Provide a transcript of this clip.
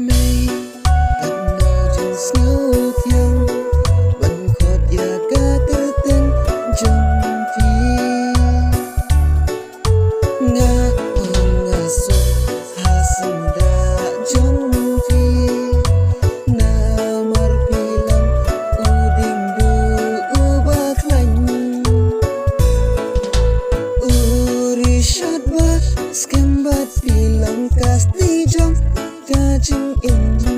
mây Katno Jing Sngew Thiang Ban Khot ya ka Kyrteng Jong nga nga so hasinda Jong na marpilang uding du ubak lạnh uri shot bat skem bat pilang kasti Jong ka Jing in